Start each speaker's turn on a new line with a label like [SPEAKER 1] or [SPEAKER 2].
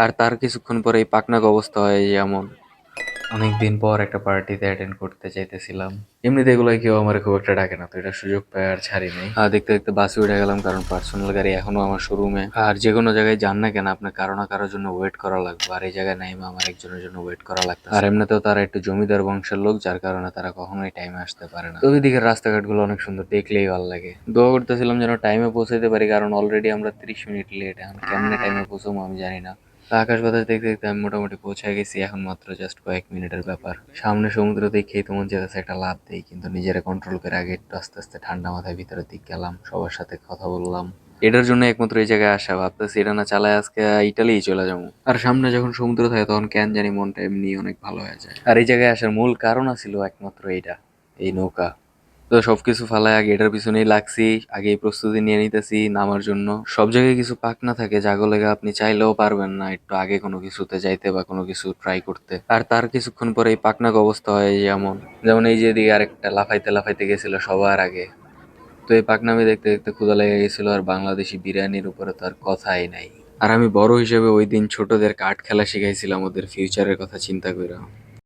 [SPEAKER 1] আর তার কিছুক্ষণ পরেই পাকনাক অবস্থা হয় যেমন। অনেকদিন পর একটা পার্টিতে অ্যাটেন্ড করতে চাইতেছিলাম। এমনিতে এগুলোয় কেউ আমার খুব একটা ডাকে না, তো এটা সুযোগ পাই আর ছাড়ি নাই। আর দেখতে দেখতে বাসে উঠে গেলাম, কারণ পার্সোনাল গাড়ি এখনো আমার শোরুমে। আর যে কোনো জায়গায় যান না কেন, আপনার কারো না কারোর জন্য ওয়েট করা লাগবে, আর এই জায়গায় নাইমা আমার একজনের জন্য ওয়েট করা লাগবে। আর এমনিতেও তারা একটু জমিদার বংশের লোক, যার কারণে তারা কখনোই টাইমে আসতে পারে না। তো ওইদিকের রাস্তাঘাটগুলো অনেক সুন্দর, দেখলেই ভালো লাগে। দোয়া করতেছিলাম যেন টাইমে পৌঁছাতে পারি, কারণ অলরেডি আমরা 30 মিনিট লেট। এখন কেমনে টাইমে পৌঁছাবো আমি জানি না। তো আকাশ বাতাস দেখতে দেখতে আমি মোটামুটি পৌঁছে গেছি, এখন মাত্র জাস্ট কয়েক মিনিটের ব্যাপার। সামনে সমুদ্র দেখেই তো মন চাইতেছে একটা লাফ দেই, কিন্তু নিজেরা কন্ট্রোল করে আগে একটু আস্তে আস্তে ঠান্ডা মাথায় ভিতরের দিক গেলাম, সবার সাথে কথা বললাম। এটার জন্য একমাত্র এই জায়গায় আসা, ভাবতেছি এটা না চালায় আজকে ইটালিই চলে যাবো। আর সামনে যখন সমুদ্র থাকে তখন কেন জানি মনটা এমনি অনেক ভালো হয়ে যায়। আর এই জায়গায় আসার মূল কারণ ছিল একমাত্র এইটা, এই নৌকা। তো সবকিছু ফালায় আগে এটার পিছনেই লাগছি, আগেই প্রস্তুতি নিয়ে নিতেছি নামার জন্য। সব জায়গায় কিছু পাক না থাকে, যাগো লেগে আপনি চাইলেও পারবেন না একটু আগে কোনো কিছুতে যাইতে বা কোনো কিছু ট্রাই করতে। আর তার কিছুক্ষণ পরে এই পাকনাক অবস্থা হয় যেমন। যেমন এই যে দিকে আরেকটা লাফাইতে লাফাইতে গেছিল সবার আগে। তো এই পাকনামি দেখতে দেখতে ক্ষুধা লেগে গেছিল, আর বাংলাদেশি বিরিয়ানির উপরে তো আর কথাই নাই। আর আমি বড় হিসেবে ওই দিন ছোটদের কাঠ খেলা শিখাইছিলাম ওদের ফিউচারের কথা চিন্তা করে।